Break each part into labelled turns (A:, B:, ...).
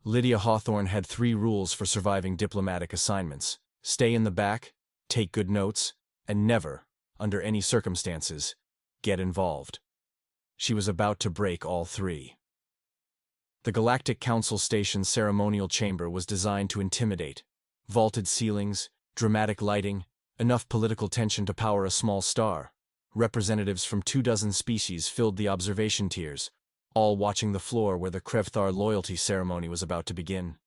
A: Lydia Hawthorne had 3 rules for surviving diplomatic assignments: stay in the back, take good notes, and never, under any circumstances, get involved. She was about to break all 3. The Galactic Council Station's ceremonial chamber was designed to intimidate. Vaulted ceilings, dramatic lighting, enough political tension to power a small star. Representatives from 24 species filled the observation tiers, all watching the floor where the Krevthar loyalty ceremony was about to begin.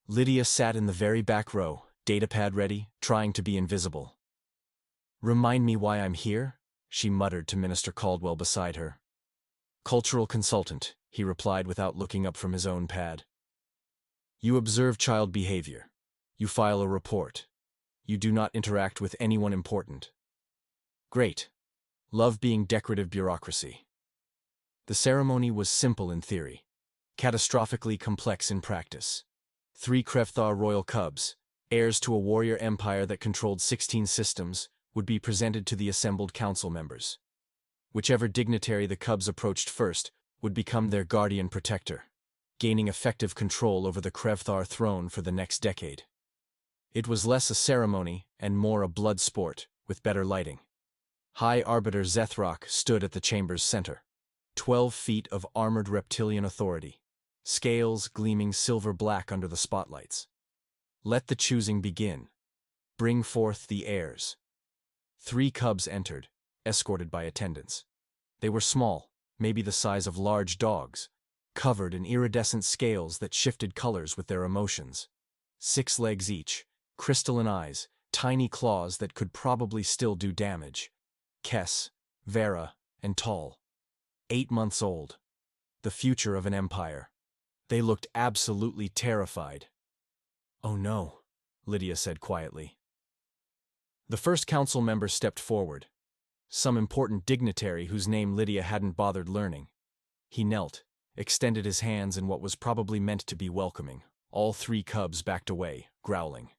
A: Lydia sat in the very back row, datapad ready, trying to be invisible. "Remind me why I'm here?" she muttered to Minister Caldwell beside her. "Cultural consultant," he replied without looking up from his own pad. "You observe child behavior. You file a report. You do not interact with anyone important." "Great. Love being decorative bureaucracy." The ceremony was simple in theory, catastrophically complex in practice. 3 Krevthar royal cubs, heirs to a warrior empire that controlled 16 systems, would be presented to the assembled council members. Whichever dignitary the cubs approached first would become their guardian protector, gaining effective control over the Krevthar throne for the next decade. It was less a ceremony and more a blood sport, with better lighting. High Arbiter Zethrak stood at the chamber's center. 12 feet of armored reptilian authority, scales gleaming silver-black under the spotlights. Let the choosing begin. Bring forth the heirs. 3 cubs entered, escorted by attendants. They were small, maybe the size of large dogs, covered in iridescent scales that shifted colors with their emotions. 6 legs each, crystalline eyes, tiny claws that could probably still do damage. Kess, Vera, and Tall. 8 months old. The future of an empire. They looked absolutely terrified. "Oh no," Lydia said quietly. The first council member stepped forward. Some important dignitary whose name Lydia hadn't bothered learning. He knelt, extended his hands in what was probably meant to be welcoming. All 3 cubs backed away, growling.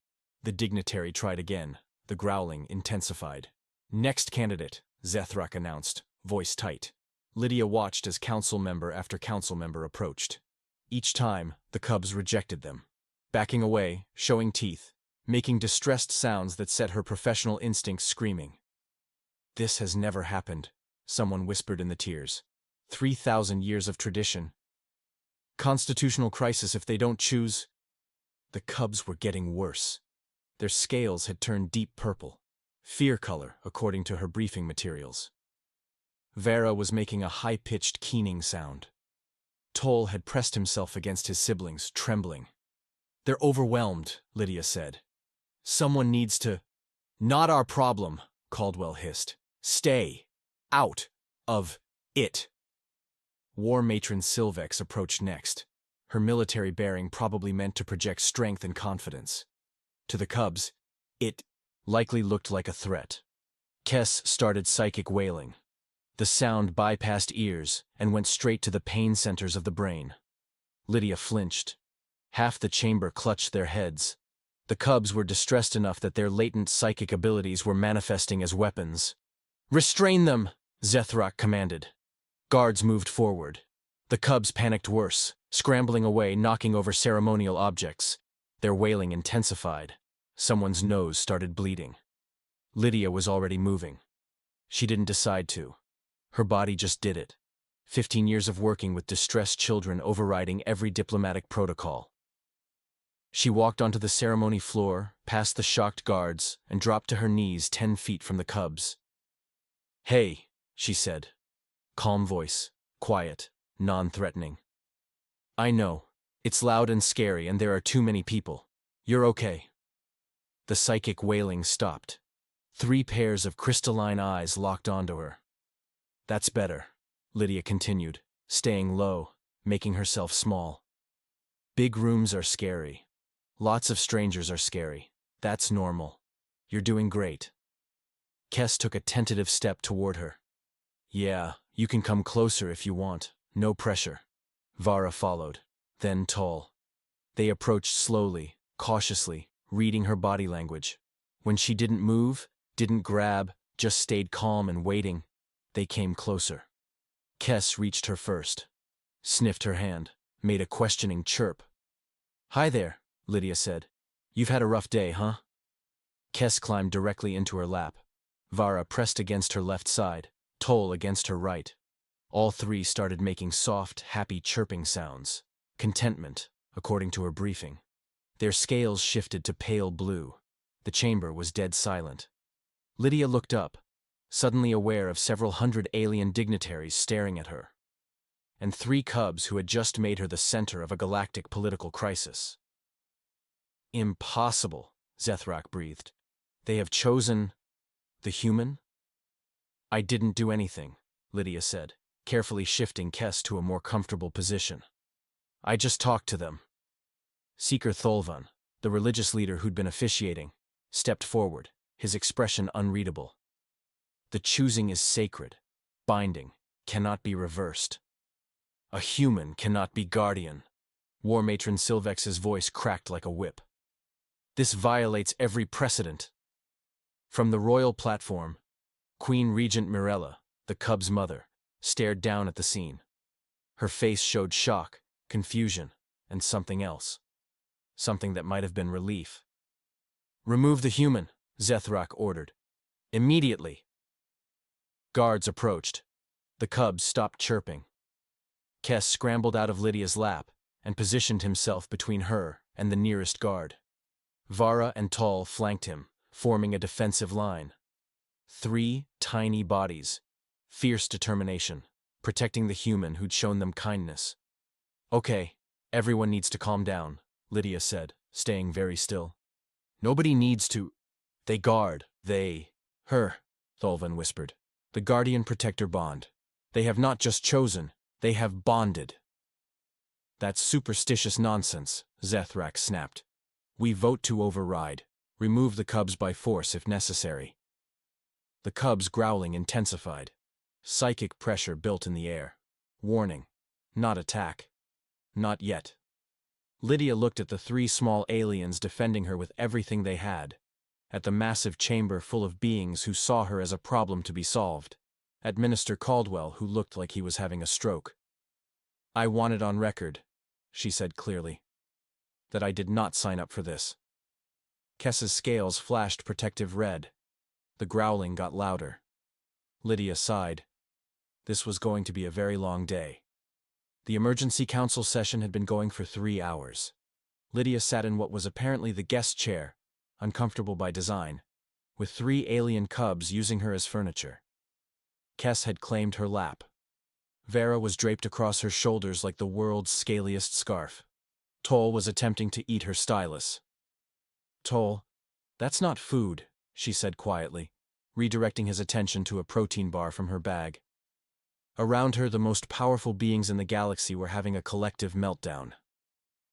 A: The dignitary tried again. The growling intensified. "Next candidate," Zethrak announced, voice tight. Lydia watched as council member after council member approached. Each time, the cubs rejected them, backing away, showing teeth, making distressed sounds that set her professional instincts screaming. "This has never happened," someone whispered in the tiers. 3,000 years of tradition. Constitutional crisis if they don't choose. The cubs were getting worse. Their scales had turned deep purple, fear color, according to her briefing materials. Vera was making a high-pitched keening sound. Toll had pressed himself against his siblings, trembling. "They're overwhelmed," Lydia said. "Someone needs to—" "Not our problem," Caldwell hissed. "Stay out of it." War Matron Silvex approached next. Her military bearing probably meant to project strength and confidence. To the cubs, it likely looked like a threat. Kess started psychic wailing. The sound bypassed ears and went straight to the pain centers of the brain. Lydia flinched. Half the chamber clutched their heads. The cubs were distressed enough that their latent psychic abilities were manifesting as weapons. "Restrain them," Zethrak commanded. Guards moved forward. The cubs panicked worse, scrambling away, knocking over ceremonial objects. Their wailing intensified. Someone's nose started bleeding. Lydia was already moving. She didn't decide to. Her body just did it. 15 years of working with distressed children overriding every diplomatic protocol. She walked onto the ceremony floor, past the shocked guards, and dropped to her knees 10 feet from the cubs. "Hey," she said. Calm voice, quiet, non-threatening. "I know. It's loud and scary and there are too many people. You're okay." The psychic wailing stopped. 3 pairs of crystalline eyes locked onto her. "That's better," Lydia continued, staying low, making herself small. "Big rooms are scary. Lots of strangers are scary. That's normal. You're doing great." Kess took a tentative step toward her. "Yeah, you can come closer if you want. No pressure." Vara followed, then Tall. They approached slowly, cautiously, reading her body language. When she didn't move, didn't grab, just stayed calm and waiting, they came closer. Kess reached her first, sniffed her hand, made a questioning chirp. Hi there, Lydia said. You've had a rough day, huh? Kess climbed directly into her lap. Vara pressed against her left side, Toll against her right. All three started making soft, happy chirping sounds. Contentment, according to her briefing. Their scales shifted to pale blue. The chamber was dead silent. Lydia looked up, suddenly aware of several hundred alien dignitaries staring at her. And 3 cubs who had just made her the center of a galactic political crisis. Impossible, Zethrak breathed. They have chosen the human? I didn't do anything, Lydia said, carefully shifting Kess to a more comfortable position. I just talked to them. Seeker Tholvan, the religious leader who'd been officiating, stepped forward, his expression unreadable. The choosing is sacred, binding, cannot be reversed. A human cannot be guardian. War Matron Silvex's voice cracked like a whip. This violates every precedent. From the royal platform, Queen Regent Mirella, the cub's mother, stared down at the scene. Her face showed shock, confusion, and something else. Something that might have been relief. Remove the human, Zethrak ordered. Immediately. Guards approached. The cubs stopped chirping. Kess scrambled out of Lydia's lap and positioned himself between her and the nearest guard. Vara and Toll flanked him, forming a defensive line. 3 tiny bodies, fierce determination, protecting the human who'd shown them kindness. Okay, everyone needs to calm down, Lydia said, staying very still. Nobody needs to. They guard, her, Tholvan whispered. The guardian-protector bond. They have not just chosen, they have bonded. That's superstitious nonsense, Zethrak snapped. We vote to override. Remove the cubs by force if necessary. The cubs' growling intensified. Psychic pressure built in the air. Warning. Not attack. Not yet. Lydia looked at the 3 small aliens defending her with everything they had. At the massive chamber full of beings who saw her as a problem to be solved. At Minister Caldwell, who looked like he was having a stroke. I want it on record, she said clearly, that I did not sign up for this. Kess's scales flashed protective red. The growling got louder. Lydia sighed. This was going to be a very long day. The emergency council session had been going for 3 hours. Lydia sat in what was apparently the guest chair, uncomfortable by design, with 3 alien cubs using her as furniture. Kess had claimed her lap. Vera was draped across her shoulders like the world's scaliest scarf. Toll was attempting to eat her stylus. Toll, that's not food, she said quietly, redirecting his attention to a protein bar from her bag. Around her, the most powerful beings in the galaxy were having a collective meltdown.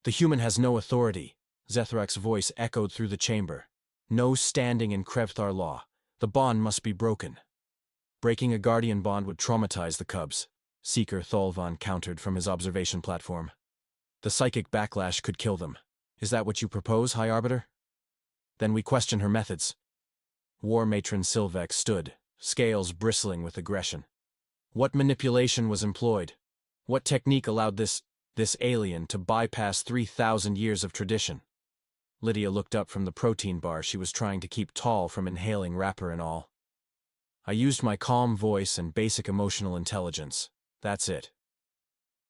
A: The human has no authority, Zethrak's voice echoed through the chamber. No standing in Krevthar law. The bond must be broken. Breaking a guardian bond would traumatize the cubs, Seeker Tholvan countered from his observation platform. The psychic backlash could kill them. Is that what you propose, High Arbiter? Then we question her methods. War Matron Silvex stood, scales bristling with aggression. What manipulation was employed? What technique allowed this alien to bypass 3,000 years of tradition? Lydia looked up from the protein bar she was trying to keep tall from inhaling wrapper and all. I used my calm voice and basic emotional intelligence. That's it.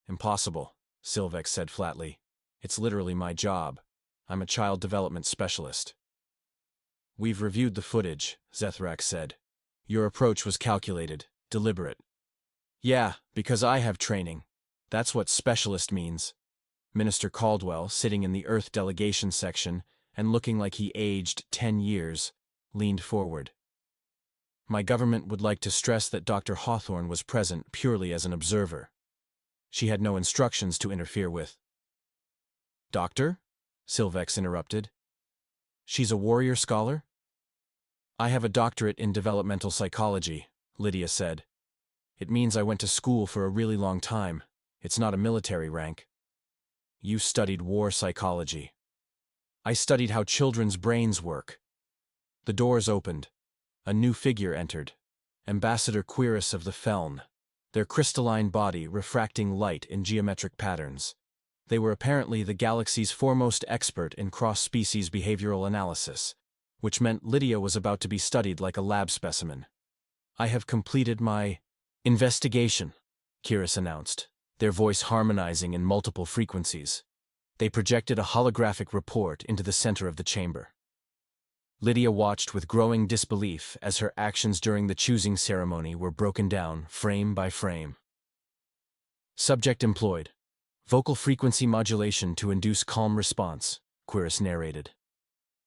A: Impossible, Silvex said flatly. It's literally my job. I'm a child development specialist. We've reviewed the footage, Zethrak said. Your approach was calculated, deliberate. Yeah, because I have training. That's what specialist means. Minister Caldwell, sitting in the Earth delegation section and looking like he aged 10 years, leaned forward. My government would like to stress that Dr. Hawthorne was present purely as an observer. She had no instructions to interfere with. Doctor? Silvex interrupted. She's a warrior scholar? I have a doctorate in developmental psychology, Lydia said. It means I went to school for a really long time. It's not a military rank. You studied war psychology. I studied how children's brains work. The doors opened. A new figure entered. Ambassador Quiris of the Feln, their crystalline body refracting light in geometric patterns. They were apparently the galaxy's foremost expert in cross-species behavioral analysis, which meant Lydia was about to be studied like a lab specimen. "I have completed my investigation," Kyrus announced, their voice harmonizing in multiple frequencies. They projected a holographic report into the center of the chamber. Lydia watched with growing disbelief as her actions during the choosing ceremony were broken down frame by frame. Subject employed. Vocal frequency modulation to induce calm response, Kyrus narrated.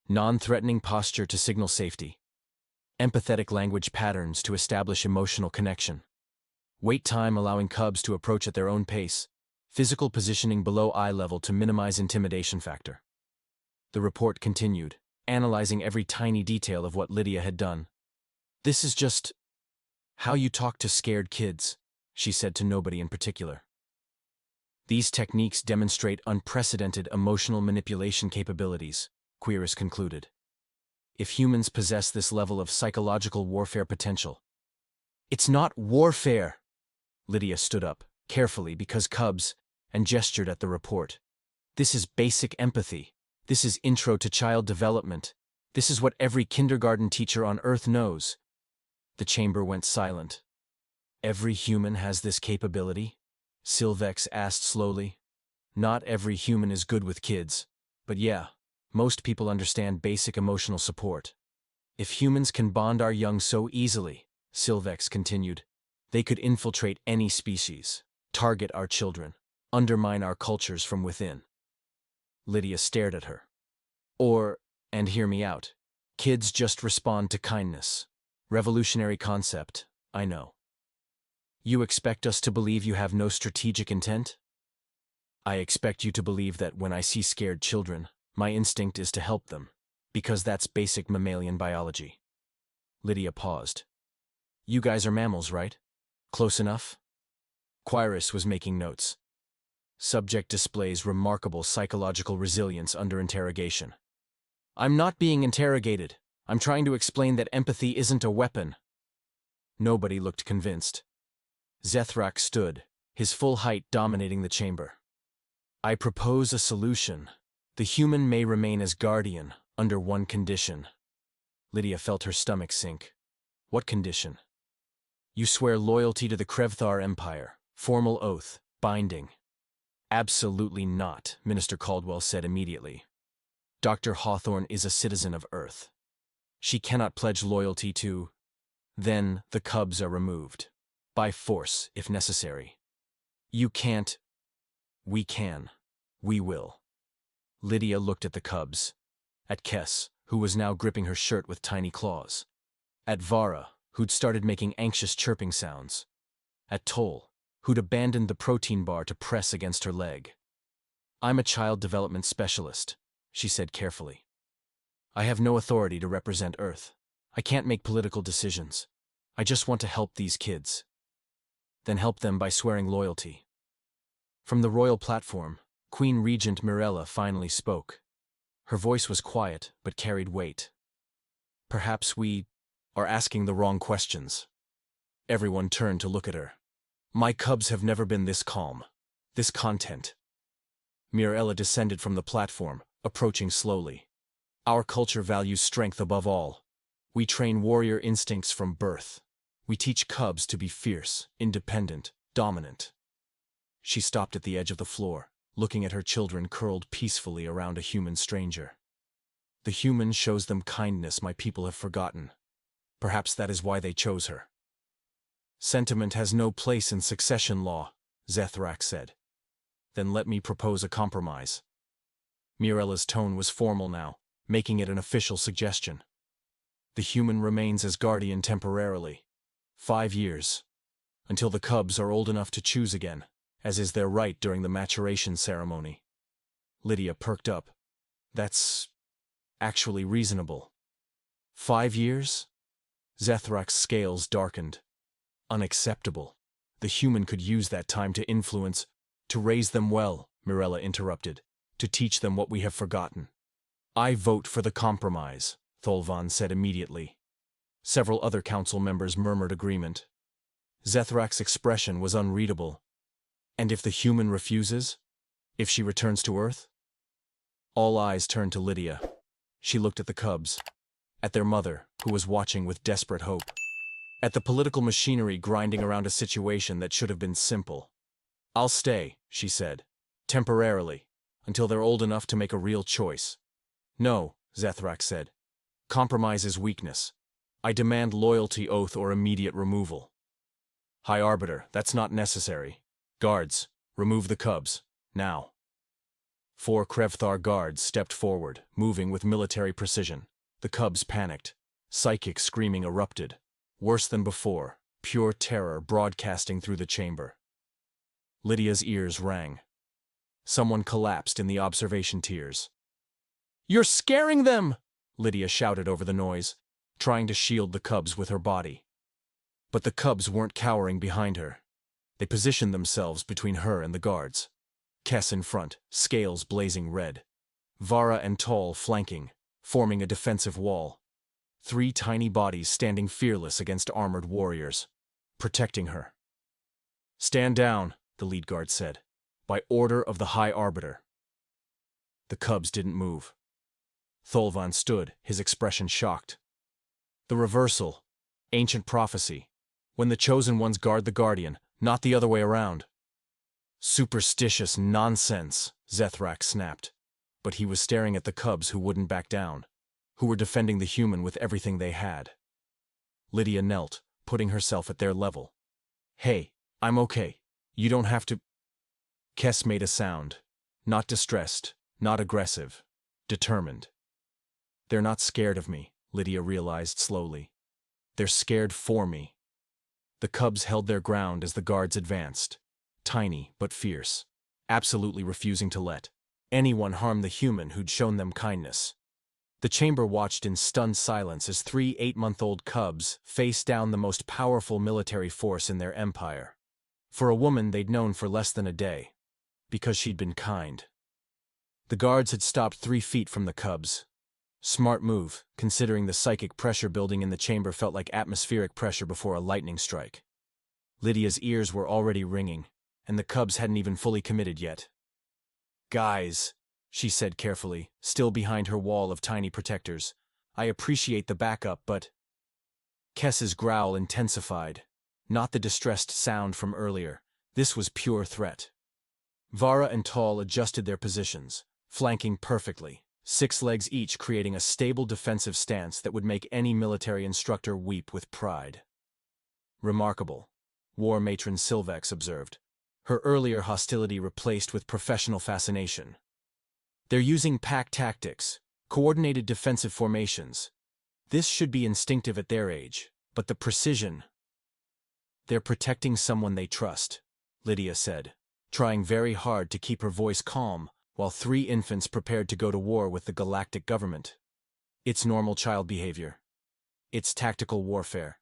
A: Non-threatening posture to signal safety. Empathetic language patterns to establish emotional connection. Wait time allowing cubs to approach at their own pace. Physical positioning below eye level to minimize intimidation factor. The report continued, analyzing every tiny detail of what Lydia had done. "This is just how you talk to scared kids," she said to nobody in particular. "These techniques demonstrate unprecedented emotional manipulation capabilities," Kyrus concluded. "If humans possess this level of psychological warfare potential." "It's not warfare!" Lydia stood up, carefully because cubs, and gestured at the report. "This is basic empathy. This is intro to child development. This is what every kindergarten teacher on Earth knows." The chamber went silent. "Every human has this capability?" Sylvex asked slowly. "Not every human is good with kids, but yeah, most people understand basic emotional support. If humans can bond our young so easily," Sylvex continued, "they could infiltrate any species, target our children, undermine our cultures from within." Lydia stared at her. And hear me out, kids just respond to kindness. Revolutionary concept, I know. You expect us to believe you have no strategic intent? I expect you to believe that when I see scared children, my instinct is to help them, because that's basic mammalian biology. Lydia paused. "You guys are mammals, right? Close enough?" Kyrus was making notes. Subject displays remarkable psychological resilience under interrogation. "I'm not being interrogated. I'm trying to explain that empathy isn't a weapon." Nobody looked convinced. Zethrak stood, his full height dominating the chamber. "I propose a solution. The human may remain as guardian, under one condition." Lydia felt her stomach sink. "What condition?" "You swear loyalty to the Krevthar Empire. Formal oath, binding." "Absolutely not," Minister Caldwell said immediately. "Dr. Hawthorne is a citizen of Earth. She cannot pledge loyalty to—" "Then the cubs are removed. By force, if necessary." "You can't." "We can. We will." Lydia looked at the cubs. At Kess, who was now gripping her shirt with tiny claws. At Vara, who'd started making anxious chirping sounds. At Toll, who'd abandoned the protein bar to press against her leg. "I'm a child development specialist," she said carefully. "I have no authority to represent Earth. I can't make political decisions. I just want to help these kids." "Then help them by swearing loyalty." From the royal platform, Queen Regent Mirella finally spoke. Her voice was quiet, but carried weight. "Perhaps we are asking the wrong questions." Everyone turned to look at her. "My cubs have never been this calm, this content." Mirella descended from the platform, approaching slowly. "Our culture values strength above all. We train warrior instincts from birth. We teach cubs to be fierce, independent, dominant." She stopped at the edge of the floor, looking at her children curled peacefully around a human stranger. "The human shows them kindness my people have forgotten. Perhaps that is why they chose her." "Sentiment has no place in succession law," Zethrak said. "Then let me propose a compromise." Mirella's tone was formal now, making it an official suggestion. "The human remains as guardian temporarily. 5 years. Until the cubs are old enough to choose again, as is their right during the maturation ceremony." Lydia perked up. "That's actually reasonable." 5 years? Zethrak's scales darkened. "Unacceptable. The human could use that time to influence, to raise them well," Mirella interrupted, "to teach them what we have forgotten." "I vote for the compromise," Tholvan said immediately. Several other council members murmured agreement. Zethrak's expression was unreadable. "And if the human refuses?" If she returns to Earth? All eyes turned to Lydia. She looked at the cubs, at their mother, who was watching with desperate hope, at the political machinery grinding around a situation that should have been simple. "I'll stay," she said, "temporarily, until they're old enough to make a real choice." "No," Zethrak said. "Compromise is weakness. I demand loyalty oath or immediate removal." "High Arbiter, that's not necessary. Guards, remove the cubs, now." 4 Krevthar guards stepped forward, moving with military precision. The cubs panicked. Psychic screaming erupted. Worse than before, pure terror broadcasting through the chamber. Lydia's ears rang. Someone collapsed in the observation tiers. "You're scaring them!" Lydia shouted over the noise, trying to shield the cubs with her body. But the cubs weren't cowering behind her. They positioned themselves between her and the guards. Kess in front, scales blazing red. Vara and Tol flanking, forming a defensive wall. 3 tiny bodies standing fearless against armored warriors, protecting her. "Stand down," the lead guard said, "by order of the High Arbiter." The cubs didn't move. Tholvan stood, his expression shocked. The reversal. Ancient prophecy. When the chosen ones guard the guardian, not the other way around. "Superstitious nonsense," Zethrak snapped. But he was staring at the cubs who wouldn't back down, who were defending the human with everything they had. Lydia knelt, putting herself at their level. "Hey, I'm okay. You don't have to—" Kess made a sound. Not distressed, not aggressive, determined. "They're not scared of me," Lydia realized slowly. "They're scared for me." The cubs held their ground as the guards advanced. Tiny but fierce, absolutely refusing to let anyone harm the human who'd shown them kindness. The chamber watched in stunned silence as 3 8-month-old cubs faced down the most powerful military force in their empire. For a woman they'd known for less than a day, because she'd been kind. The guards had stopped 3 feet from the cubs. Smart move, considering the psychic pressure building in the chamber felt like atmospheric pressure before a lightning strike. Lydia's ears were already ringing, and the cubs hadn't even fully committed yet. "Guys," she said carefully, still behind her wall of tiny protectors, "I appreciate the backup, but—" Kess's growl intensified. Not the distressed sound from earlier. This was pure threat. Vara and Tol adjusted their positions, flanking perfectly, 6 legs each creating a stable defensive stance that would make any military instructor weep with pride. "Remarkable," War Matron Silvex observed, her earlier hostility replaced with professional fascination. "They're using pack tactics, coordinated defensive formations. This should be instinctive at their age, but the precision—" "They're protecting someone they trust," Lydia said, trying very hard to keep her voice calm while 3 infants prepared to go to war with the galactic government. "It's normal child behavior. It's tactical warfare.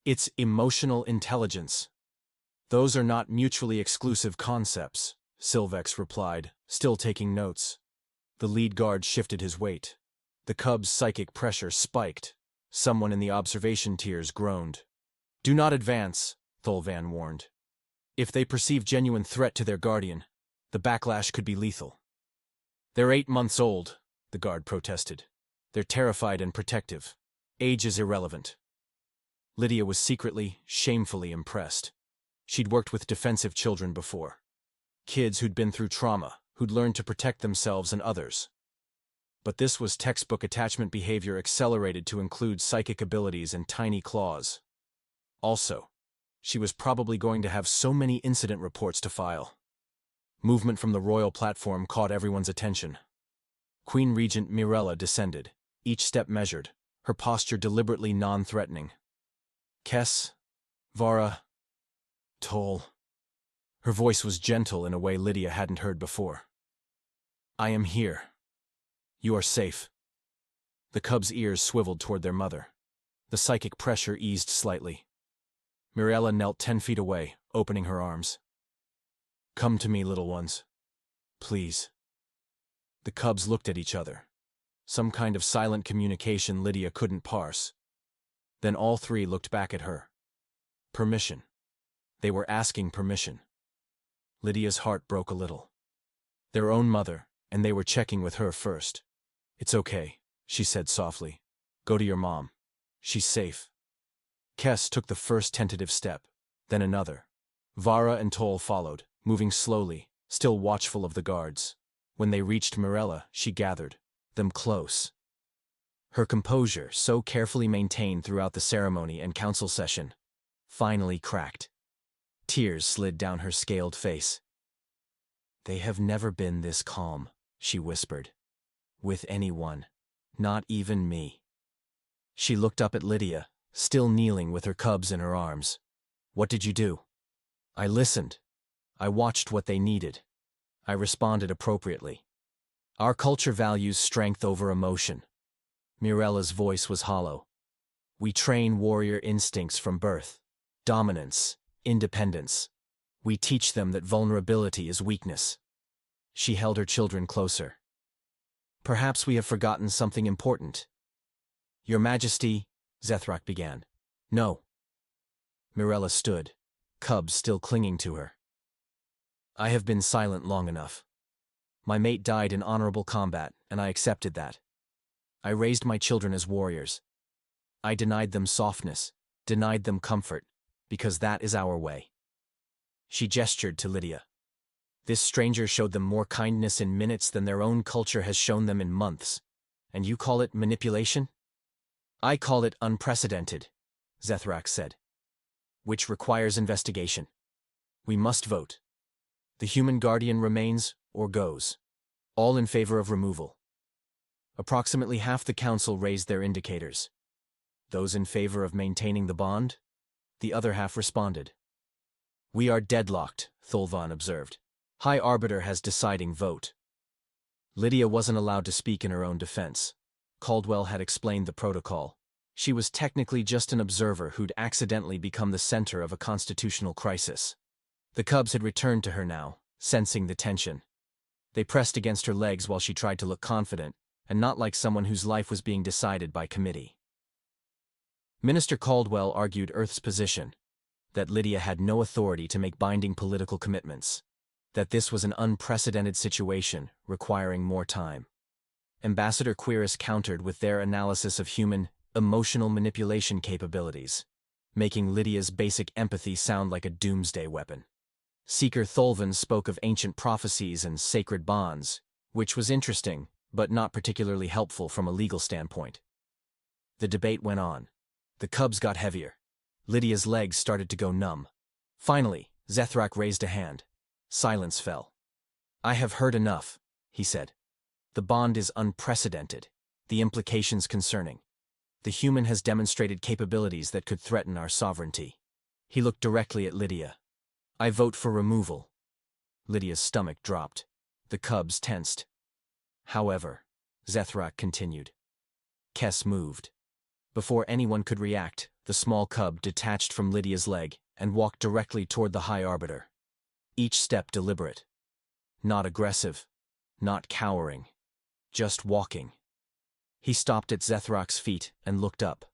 A: It's emotional intelligence." "Those are not mutually exclusive concepts," Silvex replied, still taking notes. The lead guard shifted his weight. The cub's psychic pressure spiked. Someone in the observation tiers groaned. "Do not advance," Tholvan warned. "If they perceive genuine threat to their guardian, the backlash could be lethal." "They're 8 months old," the guard protested. "They're terrified and protective. Age is irrelevant." Lydia was secretly, shamefully impressed. She'd worked with defensive children before. Kids who'd been through trauma, who'd learned to protect themselves and others. But this was textbook attachment behavior accelerated to include psychic abilities and tiny claws. Also, she was probably going to have so many incident reports to file. Movement from the royal platform caught everyone's attention. Queen Regent Mirella descended, each step measured, her posture deliberately non-threatening. "Kess, Vara, Tol." Her voice was gentle in a way Lydia hadn't heard before. "I am here. You are safe." The cubs' ears swiveled toward their mother. The psychic pressure eased slightly. Mirella knelt 10 feet away, opening her arms. "Come to me, little ones. Please." The cubs looked at each other. Some kind of silent communication Lydia couldn't parse. Then all 3 looked back at her. Permission. They were asking permission. Lydia's heart broke a little. Their own mother, and they were checking with her first. "It's okay," she said softly. "Go to your mom. She's safe." Kess took the first tentative step, then another. Vara and Toll followed, moving slowly, still watchful of the guards. When they reached Mirella, she gathered them close. Her composure, so carefully maintained throughout the ceremony and council session, finally cracked. Tears slid down her scaled face. "They have never been this calm," she whispered. "With anyone. Not even me." She looked up at Lydia, still kneeling with her cubs in her arms. "What did you do?" "I listened. I watched what they needed. I responded appropriately. Our culture values strength over emotion." Mirella's voice was hollow. "We train warrior instincts from birth. Dominance, independence. We teach them that vulnerability is weakness." She held her children closer. "Perhaps we have forgotten something important." "Your Majesty," Zethrak began. "No." Mirella stood, cubs still clinging to her. "I have been silent long enough. My mate died in honorable combat, and I accepted that. I raised my children as warriors. I denied them softness, denied them comfort, because that is our way." She gestured to Lydia. "This stranger showed them more kindness in minutes than their own culture has shown them in months. And you call it manipulation?" "I call it unprecedented," Zethrak said. "Which requires investigation. We must vote. The human guardian remains or goes. All in favor of removal." Approximately half the council raised their indicators. Those in favor of maintaining the bond? The other half responded. "We are deadlocked," Thulvan observed. "High Arbiter has deciding vote." Lydia wasn't allowed to speak in her own defense. Caldwell had explained the protocol. She was technically just an observer who'd accidentally become the center of a constitutional crisis. The cubs had returned to her now, sensing the tension. They pressed against her legs while she tried to look confident, and not like someone whose life was being decided by committee. Minister Caldwell argued Earth's position, that Lydia had no authority to make binding political commitments, that this was an unprecedented situation requiring more time. Ambassador Quiris countered with their analysis of human, emotional manipulation capabilities, making Lydia's basic empathy sound like a doomsday weapon. Seeker Thulvan spoke of ancient prophecies and sacred bonds, which was interesting, but not particularly helpful from a legal standpoint. The debate went on. The cubs got heavier. Lydia's legs started to go numb. Finally, Zethrak raised a hand. Silence fell. "I have heard enough," he said. "The bond is unprecedented, the implications concerning. The human has demonstrated capabilities that could threaten our sovereignty." He looked directly at Lydia. "I vote for removal." Lydia's stomach dropped. The cubs tensed. "However," Zethrak continued. Kess moved. Before anyone could react, the small cub detached from Lydia's leg and walked directly toward the High Arbiter. Each step deliberate. Not aggressive, not cowering, just walking. He stopped at Zethrak's feet and looked up.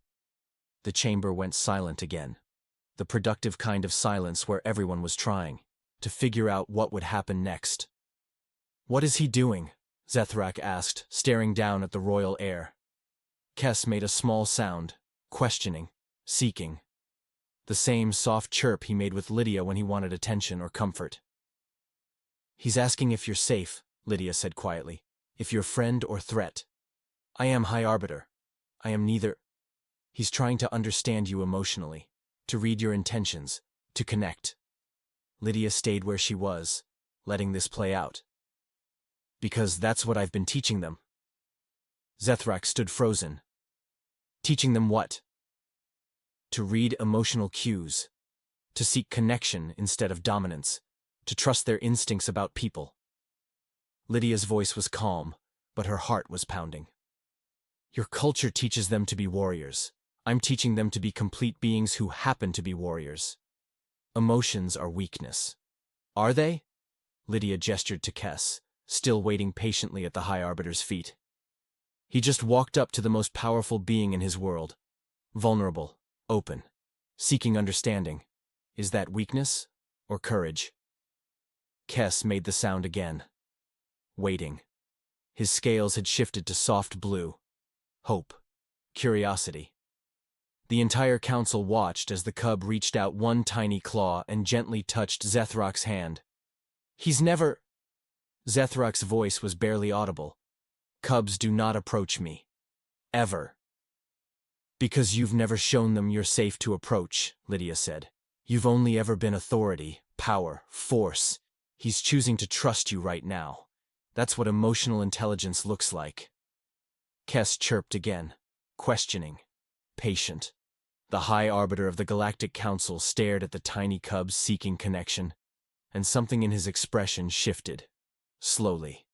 A: The chamber went silent again. The productive kind of silence where everyone was trying to figure out what would happen next. "What is he doing?" Zethrak asked, staring down at the royal heir. Kess made a small sound, questioning, seeking. The same soft chirp he made with Lydia when he wanted attention or comfort. "He's asking if you're safe," Lydia said quietly. "If you're friend or threat." "I am High Arbiter. I am neither." "He's trying to understand you emotionally, to read your intentions, to connect." Lydia stayed where she was, letting this play out. "Because that's what I've been teaching them." Zethrak stood frozen. "Teaching them what?" "To read emotional cues, to seek connection instead of dominance, to trust their instincts about people." Lydia's voice was calm, but her heart was pounding. "Your culture teaches them to be warriors. I'm teaching them to be complete beings who happen to be warriors. Emotions are weakness." "Are they?" Lydia gestured to Kess, still waiting patiently at the High Arbiter's feet. "He just walked up to the most powerful being in his world. Vulnerable, open, seeking understanding. Is that weakness or courage?" Kess made the sound again. waiting. His scales had shifted to soft blue. Hope. Curiosity. The entire council watched as the cub reached out one tiny claw and gently touched Zethrak's hand. He's never... Zethrak's voice was barely audible. Cubs do not approach me. Ever. Because you've never shown them you're safe to approach, Lydia said. You've only ever been authority, power, force. He's choosing to trust you right now. That's what emotional intelligence looks like. Kess chirped again, questioning, patient. The High Arbiter of the Galactic Council stared at the tiny cubs seeking connection, and something in his expression shifted. Slowly.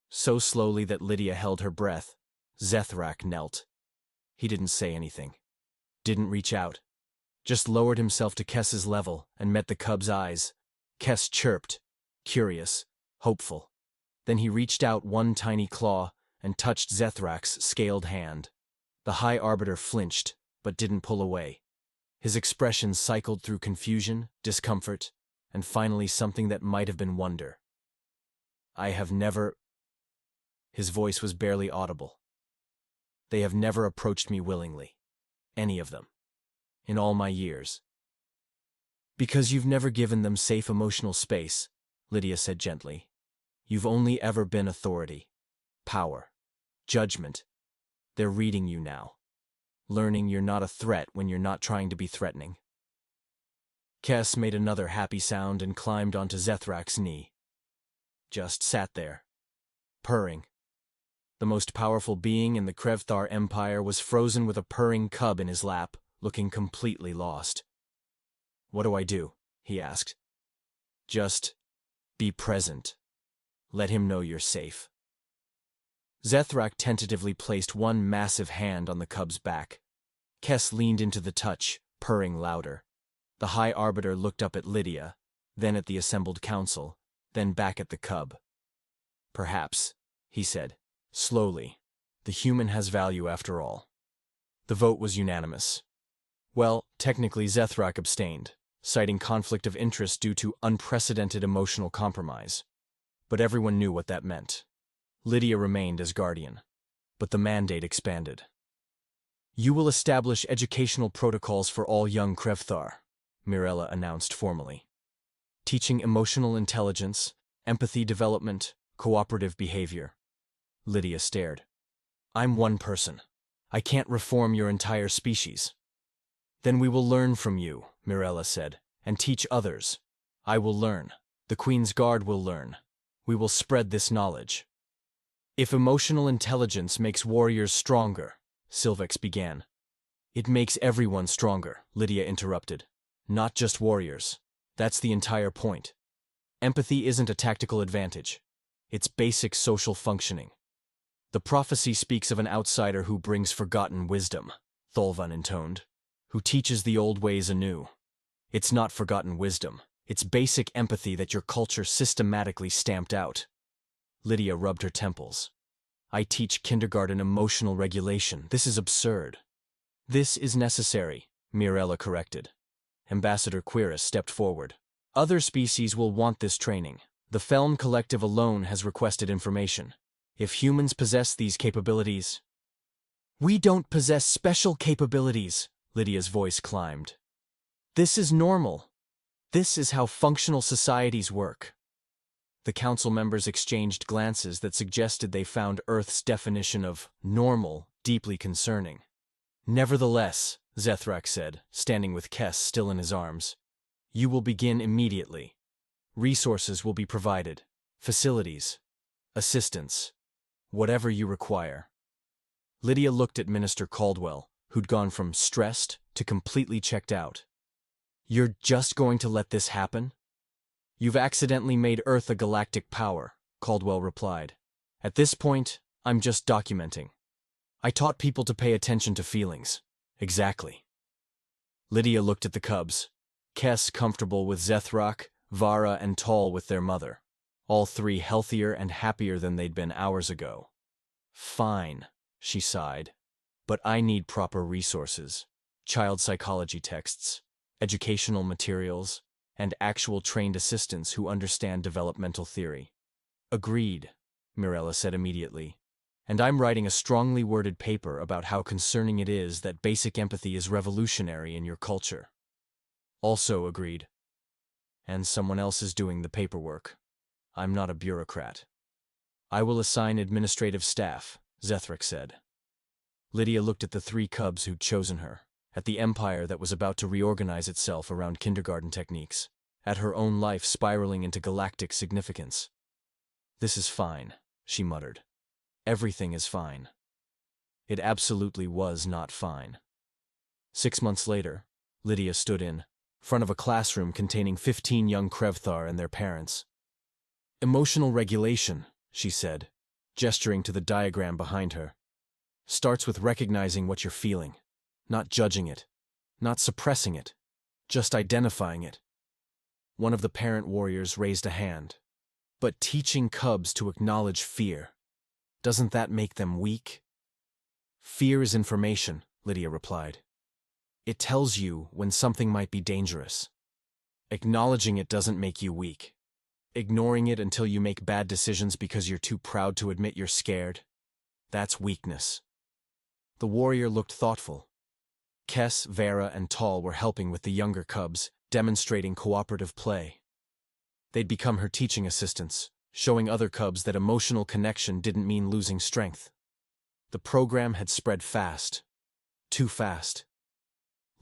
A: So slowly that Lydia held her breath. Zethrak knelt. He didn't say anything. Didn't reach out. Just lowered himself to Kess's level and met the cub's eyes. Kess chirped, curious, hopeful. Then he reached out one tiny claw and touched Zethrak's scaled hand. The High Arbiter flinched, but didn't pull away. His expression cycled through confusion, discomfort, and finally something that might have been wonder. I have never... His voice was barely audible. They have never approached me willingly. Any of them. In all my years. Because you've never given them safe emotional space, Lydia said gently. You've only ever been authority, power, judgment. They're reading you now. Learning you're not a threat when you're not trying to be threatening. Kess made another happy sound and climbed onto Zethrak's knee. Just sat there, purring. The most powerful being in the Krevthar Empire was frozen with a purring cub in his lap, looking completely lost. What do I do? He asked. Just be present. Let him know you're safe. Zethrak tentatively placed one massive hand on the cub's back. Kess leaned into the touch, purring louder. The High Arbiter looked up at Lydia, then at the assembled council, then back at the cub. Perhaps, he said, slowly, the human has value after all. The vote was unanimous. Well, technically Zethrak abstained, citing conflict of interest due to unprecedented emotional compromise. But everyone knew what that meant. Lydia remained as guardian, but the mandate expanded. You will establish educational protocols for all young Krevthar, Mirella announced formally. Teaching emotional intelligence, empathy development, cooperative behavior. Lydia stared. I'm one person. I can't reform your entire species. Then we will learn from you, Mirella said, and teach others. I will learn. The Queen's Guard will learn. We will spread this knowledge. If emotional intelligence makes warriors stronger, Silvex began. It makes everyone stronger, Lydia interrupted. Not just warriors. That's the entire point. Empathy isn't a tactical advantage. It's basic social functioning. The prophecy speaks of an outsider who brings forgotten wisdom, Tholvan intoned, who teaches the old ways anew. It's not forgotten wisdom. It's basic empathy that your culture systematically stamped out. Lydia rubbed her temples. I teach kindergarten emotional regulation. This is absurd. This is necessary, Mirella corrected. Ambassador Quiris stepped forward. Other species will want this training. The Felm Collective alone has requested information. If humans possess these capabilities... We don't possess special capabilities, Lydia's voice climbed. This is normal. This is how functional societies work. The council members exchanged glances that suggested they found Earth's definition of normal deeply concerning. Nevertheless, Zethrak said, standing with Kess still in his arms, you will begin immediately. Resources will be provided, facilities, assistance, whatever you require. Lydia looked at Minister Caldwell, who'd gone from stressed to completely checked out. You're just going to let this happen? You've accidentally made Earth a galactic power, Caldwell replied. At this point, I'm just documenting. I taught people to pay attention to feelings. Exactly. Lydia looked at the cubs. Kess comfortable with Zethrak, Vara and Tall with their mother. All three healthier and happier than they'd been hours ago. Fine, she sighed. But I need proper resources. Child psychology texts, educational materials, and actual trained assistants who understand developmental theory. Agreed, Mirella said immediately. And I'm writing a strongly worded paper about how concerning it is that basic empathy is revolutionary in your culture. Also agreed. And someone else is doing the paperwork. I'm not a bureaucrat. I will assign administrative staff, Zethric said. Lydia looked at the 3 cubs who'd chosen her, at the empire that was about to reorganize itself around kindergarten techniques, at her own life spiraling into galactic significance. This is fine, she muttered. Everything is fine. It absolutely was not fine. 6 months later, Lydia stood in front of a classroom containing 15 young Krevthar and their parents. Emotional regulation, she said, gesturing to the diagram behind her, starts with recognizing what you're feeling, not judging it, not suppressing it, just identifying it. One of the parent warriors raised a hand. But teaching cubs to acknowledge fear, doesn't that make them weak? Fear is information, Lydia replied. It tells you when something might be dangerous. Acknowledging it doesn't make you weak. Ignoring it until you make bad decisions because you're too proud to admit you're scared, that's weakness. The warrior looked thoughtful. Kess, Vera, and Tal were helping with the younger cubs, demonstrating cooperative play. They'd become her teaching assistants, showing other cubs that emotional connection didn't mean losing strength. The program had spread fast. Too fast.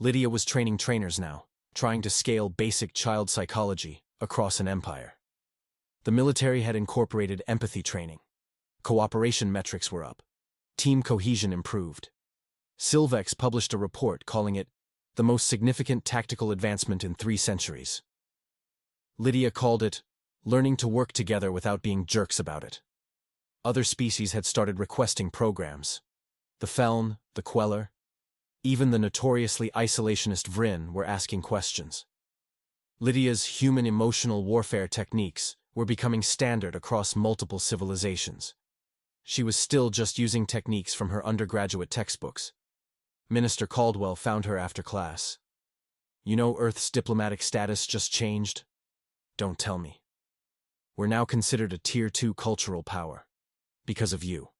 A: Lydia was training trainers now, trying to scale basic child psychology across an empire. The military had incorporated empathy training. Cooperation metrics were up. Team cohesion improved. Silvex published a report calling it the most significant tactical advancement in 3 centuries. Lydia called it learning to work together without being jerks about it. Other species had started requesting programs. The Feln, the Queller, even the notoriously isolationist Vryn were asking questions. Lydia's human emotional warfare techniques were becoming standard across multiple civilizations. She was still just using techniques from her undergraduate textbooks. Minister Caldwell found her after class. You know Earth's diplomatic status just changed? Don't tell me. We're now considered a Tier 2 cultural power. Because of you.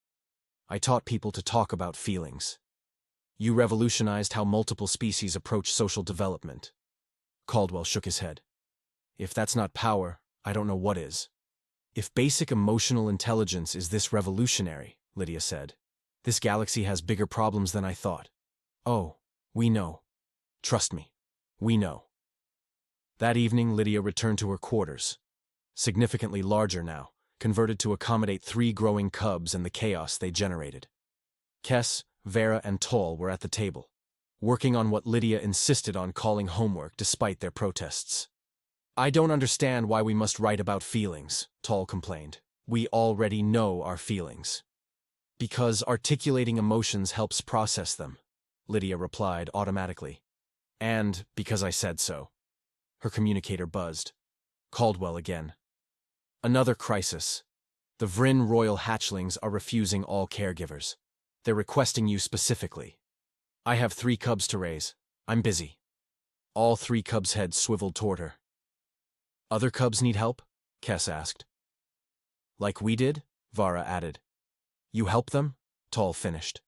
A: I taught people to talk about feelings. You revolutionized how multiple species approach social development. Caldwell shook his head. If that's not power, I don't know what is. If basic emotional intelligence is this revolutionary, Lydia said, this galaxy has bigger problems than I thought. Oh, we know. Trust me. We know. That evening, Lydia returned to her quarters. Significantly larger now, converted to accommodate 3 growing cubs and the chaos they generated. Kess, Vera, and Tal were at the table, working on what Lydia insisted on calling homework despite their protests. I don't understand why we must write about feelings, Tal complained. We already know our feelings. Because articulating emotions helps process them, Lydia replied automatically. And because I said so. Her communicator buzzed. Caldwell again. Another crisis. The Vryn royal hatchlings are refusing all caregivers. They're requesting you specifically. I have 3 cubs to raise. I'm busy. All 3 cubs' heads swiveled toward her. Other cubs need help? Kess asked. Like we did? Vara added. You help them? Tal finished.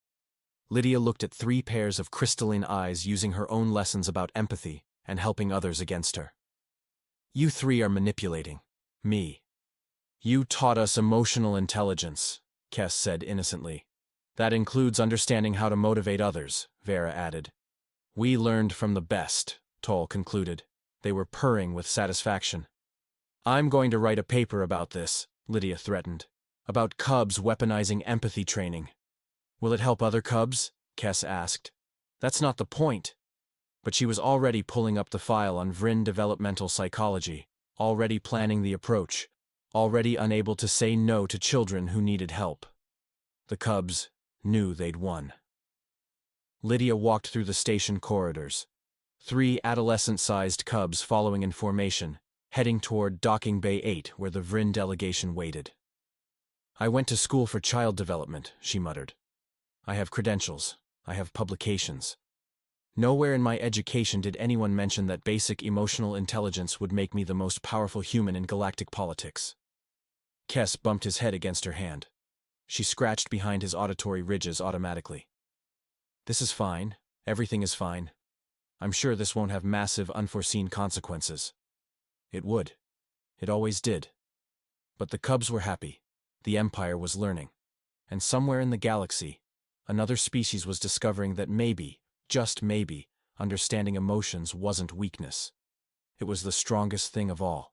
A: Lydia looked at 3 pairs of crystalline eyes using her own lessons about empathy and helping others against her. You 3 are manipulating. Me. You taught us emotional intelligence, Kess said innocently. That includes understanding how to motivate others, Vera added. We learned from the best, Tal concluded. They were purring with satisfaction. I'm going to write a paper about this, Lydia threatened. About cubs weaponizing empathy training. Will it help other cubs? Kess asked. That's not the point. But she was already pulling up the file on Vryn developmental psychology, already planning the approach, already unable to say no to children who needed help. The cubs knew they'd won. Lydia walked through the station corridors. 3 adolescent-sized cubs following in formation, heading toward Docking Bay 8 where the Vryn delegation waited. I went to school for child development, she muttered. I have credentials. I have publications. Nowhere in my education did anyone mention that basic emotional intelligence would make me the most powerful human in galactic politics. Kess bumped his head against her hand. She scratched behind his auditory ridges automatically. This is fine. Everything is fine. I'm sure this won't have massive, unforeseen consequences. It would. It always did. But the Cubs were happy. The Empire was learning. And somewhere in the galaxy, another species was discovering that maybe, just maybe, understanding emotions wasn't weakness. It was the strongest thing of all.